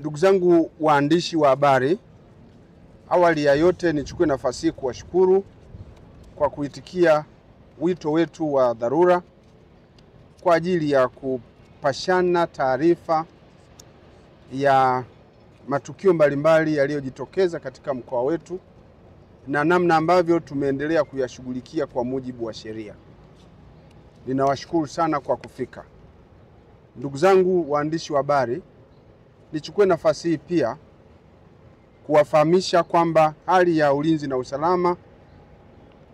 Ndugu zangu waandishi wa habari, awali ya yote nichukue nafasi hii kuwashukuru kwa kuitikia wito wetu wa dharura kwa ajili ya kupashana taarifa ya matukio mbalimbali yaliyojitokeza katika mkoa wetu na namna ambavyo tumeendelea kuyashughulikia kwa mujibu wa sheria. Ninawashukuru sana kwa kufika. Ndugu zangu waandishi wa habari, nichukue nafasi hii pia kuwafahamisha kwamba hali ya ulinzi na usalama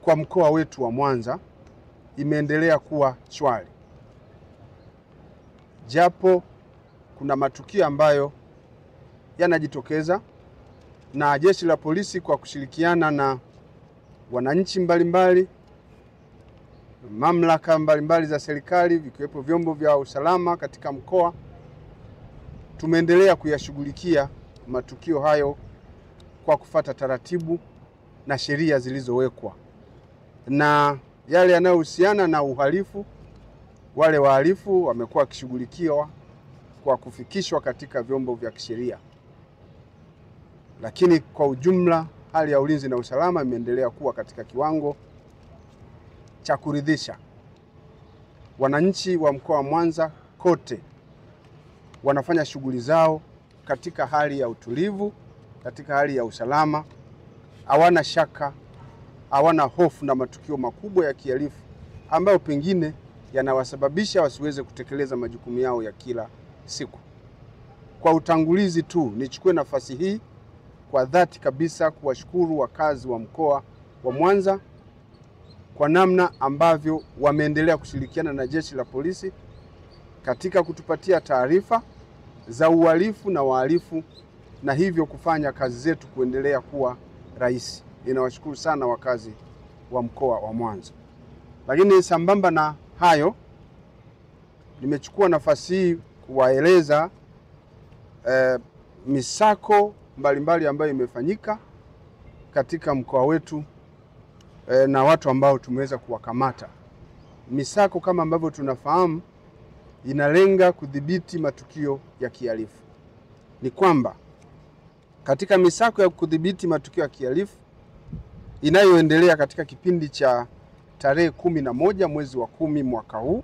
kwa mkoa wetu wa Mwanza imeendelea kuwa shwari. Japo kuna matukio ambayo yanajitokeza, na jeshi la polisi kwa kushirikiana na wananchi mbalimbali, mamlaka mbalimbali za serikali vikiwepo vyombo vya usalama katika mkoa, tumeendelea kuyashughulikia matukio hayo kwa kufuata taratibu na sheria zilizowekwa. Na yale yanayohusiana na uhalifu, wale wahalifu wamekuwa wakishughulikiwa kwa kufikishwa katika vyombo vya kisheria. Lakini kwa ujumla hali ya ulinzi na usalama imeendelea kuwa katika kiwango cha kuridhisha. Wananchi wa mkoa wa Mwanza kote wanafanya shughuli zao katika hali ya utulivu, katika hali ya usalama. Hawana shaka, hawana hofu na matukio makubwa ya kihalifu ambayo pengine yanawasababisha wasiweze kutekeleza majukumu yao ya kila siku. Kwa utangulizi tu, nichukue nafasi hii kwa dhati kabisa kuwashukuru wakazi wa mkoa wa Mwanza kwa namna ambavyo wameendelea kushirikiana na jeshi la polisi katika kutupatia taarifa za uhalifu na wahalifu, na hivyo kufanya kazi zetu kuendelea kuwa rahisi. Ninawashukuru sana wakazi wa mkoa wa Mwanza. Lakini sambamba na hayo, nimechukua nafasi hii kuwaeleza misako mbalimbali ambayo imefanyika katika mkoa wetu na watu ambao tumeweza kuwakamata. Misako kama ambavyo tunafahamu inalenga kudhibiti matukio ya kihalifu. Ni kwamba katika misako ya kudhibiti matukio ya kihalifu inayoendelea katika kipindi cha tarehe 11 mwezi wa 10 mwaka huu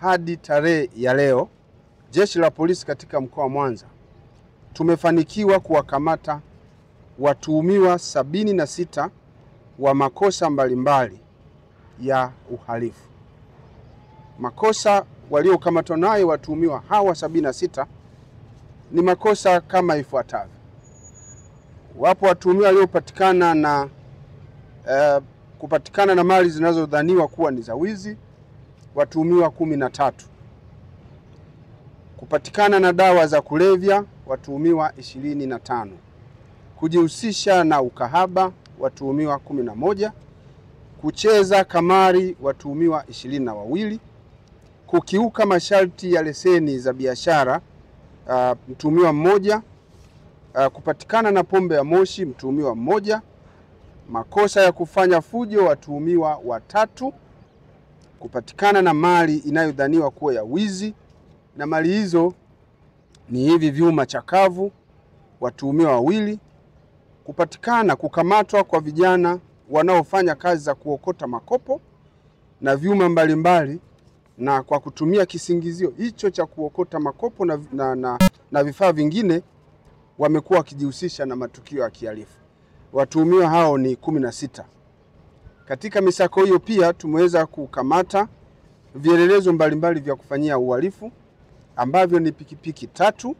hadi tarehe ya leo, jeshi la polisi katika mkoa wa Mwanza tumefanikiwa kuwakamata watuhumiwa 76 wa makosa mbalimbali ya uhalifu. Makosa waliokamatwa nayo watuhumiwa hawa 76 ni makosa kama ifuatavyo. Wapo watuhumiwa waliopatikana na kupatikana na mali zinazodhaniwa kuwa ni za wizi, watuhumiwa 13. Kupatikana na dawa za kulevya, watuhumiwa 25. Kujihusisha na ukahaba, watuhumiwa 11. Kucheza kamari, watuhumiwa 22. Kukiuka masharti ya leseni za biashara, mtuhumiwa 1. Kupatikana na pombe ya moshi, mtuhumiwa 1. Makosa ya kufanya fujo, watuhumiwa 3. Kupatikana na mali inayodhaniwa kuwa ya wizi, na mali hizo ni hivi vyuma chakavu, watuhumiwa 2. Kukamatwa kwa vijana wanaofanya kazi za kuokota makopo na vyuma mbalimbali, na kwa kutumia kisingizio hicho cha kuokota makopo na vifaa vingine wamekuwa wakijihusisha na matukio ya kihalifu. Watuhumiwa hao ni 16. Katika misako hiyo pia tumeweza kukamata vielelezo mbalimbali vya kufanyia uhalifu ambavyo ni pikipiki 3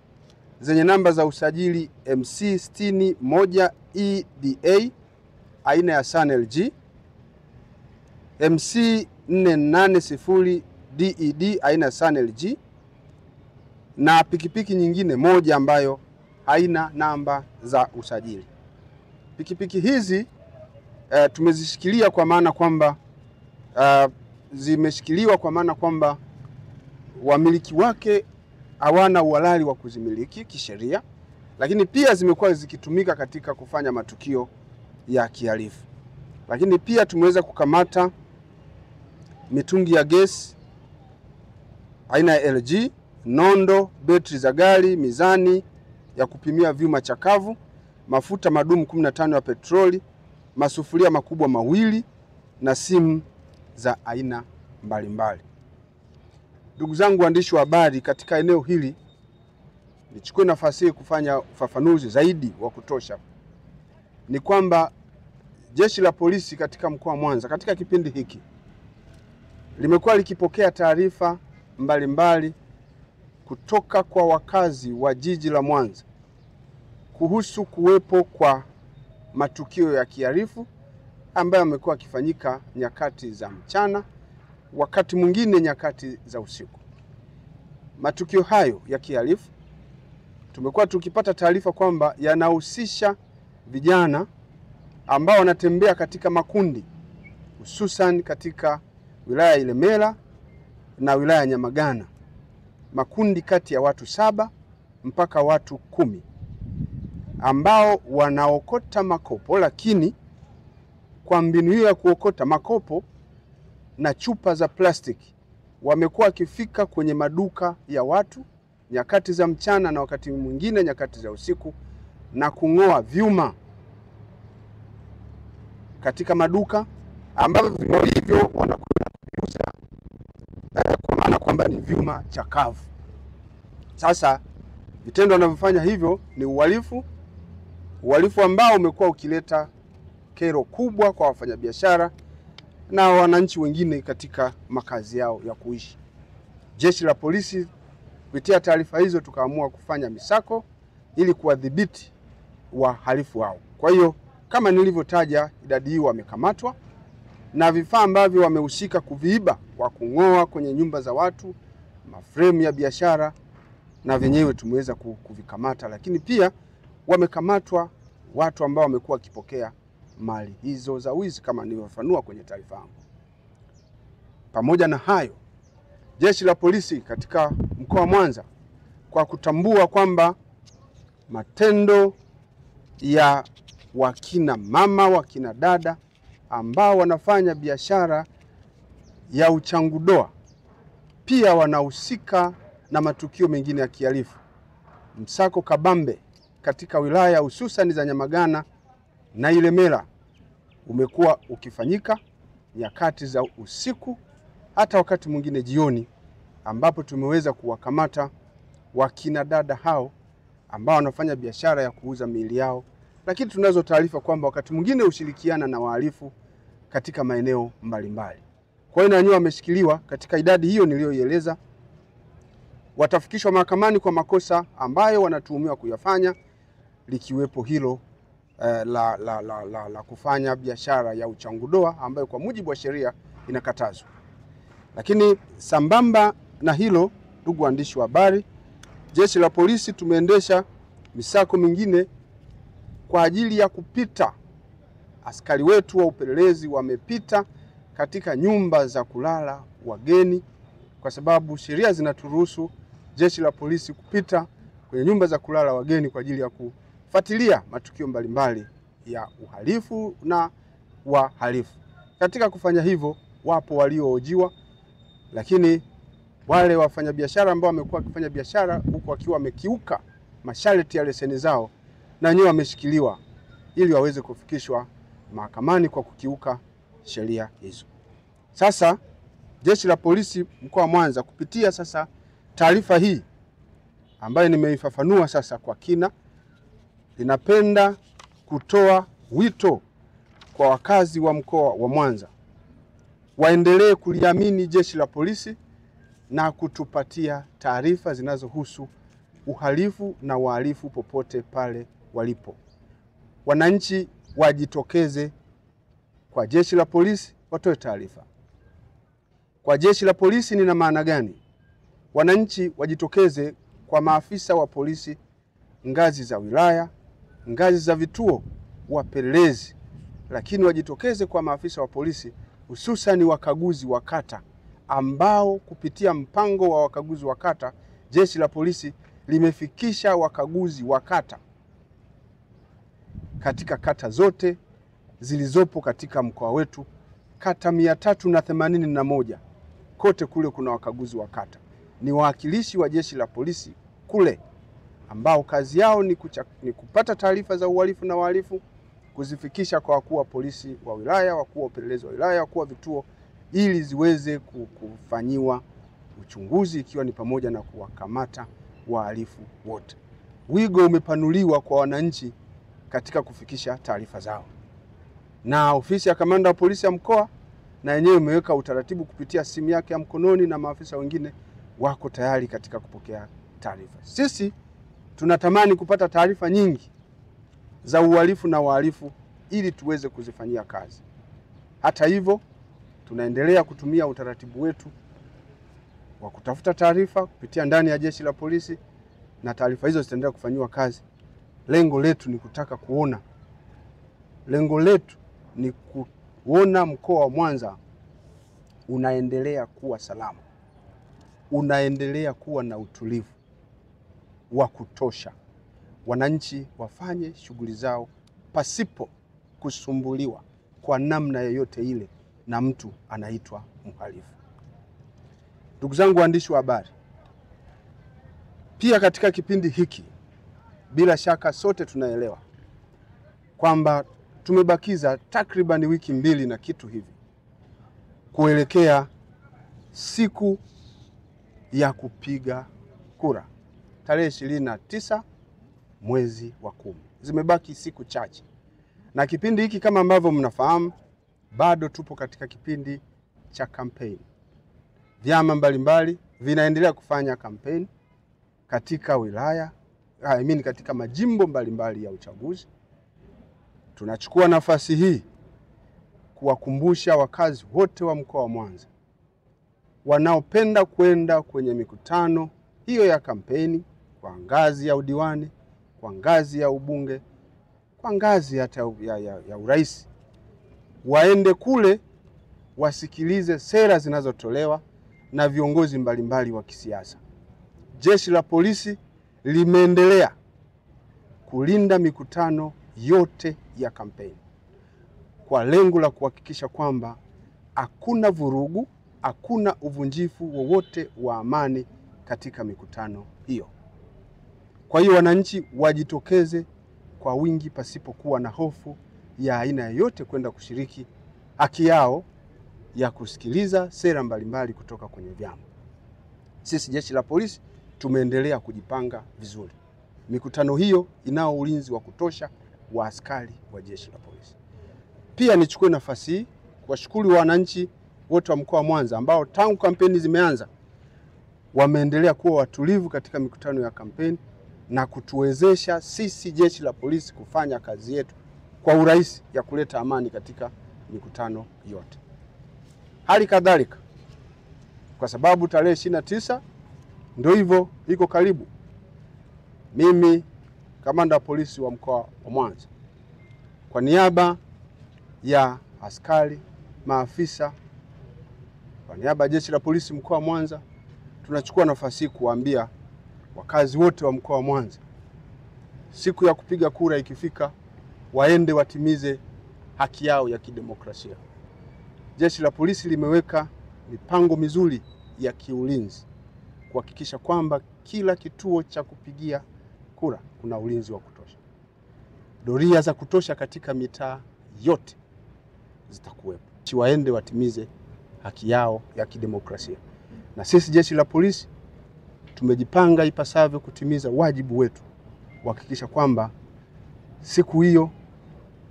zenye namba za usajili MC61 EDA aina ya San LG, MC480 DED aina ya San LG, na pikipiki nyingine 1 ambayo haina namba za usajili. Pikipiki hizi tumezishikilia kwa maana kwamba zimeshikiliwa kwa maana kwamba wamiliki wake hawana uhalali wa kuzimiliki kisheria, lakini pia zimekuwa zikitumika katika kufanya matukio ya kihalifu. Lakini pia tumeweza kukamata mitungi ya gesi aina ya LG, nondo, betri za gari, mizani, ya kupimia vyuma chakavu, mafuta madumu 15 ya petroli, masufuria makubwa 2 na simu za aina mbalimbali. Ndugu zangu waandishi wa habari, katika eneo hili nichukue nafasi hii kufanya ufafanuzi zaidi wa kutosha. Ni kwamba Jeshi la Polisi katika mkoa wa Mwanza katika kipindi hiki limekuwa likipokea taarifa mbalimbali kutoka kwa wakazi wa jiji la Mwanza kuhusu kuwepo kwa matukio ya kihalifu ambayo yamekuwa yakifanyika nyakati za mchana, wakati mwingine nyakati za usiku. Matukio hayo ya kihalifu tumekuwa tukipata taarifa kwamba yanahusisha vijana ambao wanatembea katika makundi, hususan katika wilaya ya Ilemela na wilaya ya Nyamagana, makundi kati ya watu 7 mpaka watu 10 ambao wanaokota makopo, lakini kwa mbinu hiyo ya kuokota makopo na chupa za plastiki wamekuwa wakifika kwenye maduka ya watu nyakati za mchana na wakati mwingine nyakati za usiku na kung'oa vyuma katika maduka ambavyo vyuma hivyo wanakwenda kuuza kwa maana kwamba ni vyuma chakavu. Sasa vitendo wanavyofanya hivyo ni uhalifu ambao umekuwa ukileta kero kubwa kwa wafanyabiashara na wananchi wengine katika makazi yao ya kuishi. Jeshi la Polisi kupitia taarifa hizo tukaamua kufanya misako ili kuwadhibiti wahalifu hao. Kwa hiyo kama nilivyotaja, idadi hii wamekamatwa na vifaa ambavyo wamehusika kuviiba kwa kung'oa kwenye nyumba za watu, mafremu ya biashara, na wenyewe tumeweza kuvikamata, lakini pia wamekamatwa watu ambao wamekuwa wakipokea mali hizo za wizi kama nilivyofanua kwenye taarifa yangu. Pamoja na hayo, Jeshi la Polisi katika mkoa wa Mwanza kwa kutambua kwamba matendo ya wakina mama, wakina dada ambao wanafanya biashara ya uchangudoa pia wanahusika na matukio mengine ya kihalifu, msako kabambe katika wilaya hususan za Nyamagana na Ilemela umekuwa ukifanyika nyakati za usiku, hata wakati mwingine jioni, ambapo tumeweza kuwakamata wakina dada hao ambao wanafanya biashara ya kuuza miili yao, lakini tunazo taarifa kwamba wakati mwingine ushirikiana na wahalifu katika maeneo mbalimbali. Kwa hiyo na wenyewe wameshikiliwa katika idadi hiyo niliyoieleza, watafikishwa mahakamani kwa makosa ambayo wanatuhumiwa kuyafanya, likiwepo hilo la kufanya biashara ya uchangudoa ambayo kwa mujibu wa sheria inakatazwa. Lakini sambamba na hilo, ndugu waandishi wa habari, Jeshi la Polisi tumeendesha misako mingine kwa ajili ya kupita. Askari wetu wa upelelezi wamepita katika nyumba za kulala wageni, kwa sababu sheria zinaturuhusu Jeshi la Polisi kupita kwenye nyumba za kulala wageni kwa ajili ya kufuatilia matukio mbalimbali ya uhalifu na wahalifu. Katika kufanya hivyo, wapo walioojiwa, lakini wale wafanyabiashara ambao wamekuwa wakifanya biashara huku wakiwa wamekiuka masharti ya leseni zao, na wenyewe wameshikiliwa ili waweze kufikishwa mahakamani kwa kukiuka sheria hizo. Sasa Jeshi la Polisi mkoa wa Mwanza kupitia sasa taarifa hii ambayo nimeifafanua sasa kwa kina, linapenda kutoa wito kwa wakazi wa mkoa wa Mwanza waendelee kuliamini Jeshi la Polisi na kutupatia taarifa zinazohusu uhalifu na wahalifu popote pale walipo. Wananchi wajitokeze kwa Jeshi la Polisi, watoe taarifa. Kwa Jeshi la Polisi nina maana gani? Wananchi wajitokeze kwa maafisa wa polisi ngazi za wilaya, ngazi za vituo wapelelezi, lakini wajitokeze kwa maafisa wa polisi hususan wakaguzi wa kata, ambao kupitia mpango wa wakaguzi wa kata Jeshi la Polisi limefikisha wakaguzi wa kata katika kata zote zilizopo katika mkoa wetu, kata 381 kote kule kuna wakaguzi wa kata. Ni wawakilishi wa Jeshi la Polisi kule ambao kazi yao ni kupata taarifa za uhalifu na wahalifu, kuzifikisha kwa wakuu wa polisi wa wilaya, wakuu wa upelelezi wa wilaya, wakuu wa vituo, ili ziweze kufanyiwa uchunguzi, ikiwa ni pamoja na kuwakamata wahalifu wote. Wigo umepanuliwa kwa wananchi katika kufikisha taarifa zao, na ofisi ya kamanda wa polisi ya mkoa na yenyewe imeweka utaratibu kupitia simu yake ya mkononi, na maafisa wengine wako tayari katika kupokea taarifa. Sisi tunatamani kupata taarifa nyingi za uhalifu na wahalifu ili tuweze kuzifanyia kazi. Hata hivyo, tunaendelea kutumia utaratibu wetu wa kutafuta taarifa kupitia ndani ya jeshi la polisi, na taarifa hizo zitaendelea kufanywa kazi. Lengo letu ni kuona mkoa wa Mwanza unaendelea kuwa salama, unaendelea kuwa na utulivu wa kutosha, wananchi wafanye shughuli zao pasipo kusumbuliwa kwa namna yoyote ile na mtu anaitwa mhalifu. Ndugu zangu waandishi wa habari, pia katika kipindi hiki bila shaka sote tunaelewa kwamba tumebakiza takriban wiki 2 na kitu hivi kuelekea siku ya kupiga kura tarehe 29 mwezi wa 10. Zimebaki siku chache, na kipindi hiki kama ambavyo mnafahamu bado tupo katika kipindi cha kampeni. Vyama mbalimbali vinaendelea kufanya kampeni katika wilaya, katika majimbo mbalimbali ya uchaguzi. Tunachukua nafasi hii kuwakumbusha wakazi wote wa mkoa wa Mwanza wanaopenda kwenda kwenye mikutano hiyo ya kampeni, kwa ngazi ya udiwani, kwa ngazi ya ubunge, kwa ngazi hata ya urais, waende kule wasikilize sera zinazotolewa na viongozi mbalimbali wa kisiasa. Jeshi la polisi limeendelea kulinda mikutano yote ya kampeni kwa lengo la kuhakikisha kwamba hakuna vurugu, hakuna uvunjifu wowote wa amani katika mikutano hiyo. Kwa hiyo wananchi wajitokeze kwa wingi pasipokuwa na hofu ya aina yoyote kwenda kushiriki haki yao ya kusikiliza sera mbalimbali kutoka kwenye vyama. Sisi jeshi la polisi tumeendelea kujipanga vizuri. Mikutano hiyo inao ulinzi wa kutosha wa askari wa jeshi la polisi. Pia nichukue nafasi hii kuwashukuru wananchi wote wa mkoa wa Mwanza ambao tangu kampeni zimeanza wameendelea kuwa watulivu katika mikutano ya kampeni na kutuwezesha sisi jeshi la polisi kufanya kazi yetu kwa urahisi ya kuleta amani katika mikutano yote. Hali kadhalika, kwa sababu tarehe 29 ndio hivyo iko karibu, mimi kamanda wa polisi wa mkoa wa Mwanza kwa niaba ya askari, maafisa, kwa niaba ya jeshi la polisi mkoa wa Mwanza, tunachukua nafasi kuambia wakazi wote wa mkoa wa Mwanza, siku ya kupiga kura ikifika, waende watimize haki yao ya kidemokrasia. Jeshi la polisi limeweka mipango mizuri ya kiulinzi kuhakikisha kwamba kila kituo cha kupigia kura kuna ulinzi wa kutosha. Doria za kutosha katika mitaa yote zitakuwepo. Waende watimize haki yao ya kidemokrasia. Na sisi jeshi la polisi tumejipanga ipasavyo kutimiza wajibu wetu kuhakikisha kwamba siku hiyo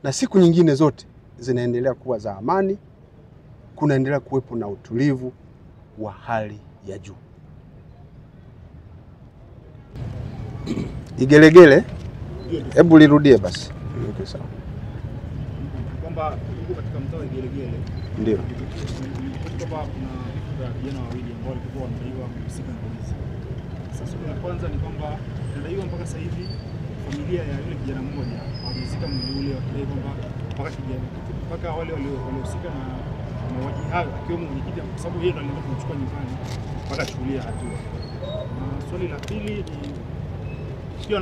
na siku nyingine zote zinaendelea kuwa za amani, kunaendelea kuwepo na utulivu wa hali ya juu. Igelegele, hebu lirudie basi. Okay, sawa. Kwamba yuko katika mtaa wa Igelegele. Ndio. Kwamba kuna vijana wawili ambao walikuwa wanadaiwa kuhusika na polisi. Sasa kuna kwanza ni kwamba wanadaiwa mpaka sasa hivi familia ya yule kijana mmoja hawajazika mwili ule, wakidai kwamba mpaka wale waliohusika na mauaji hayo akiwemo mwenyekiti, kwa sababu yeye ndo alienda kumchukua nyumbani mpaka chukulia hatua. Na swali la pili ni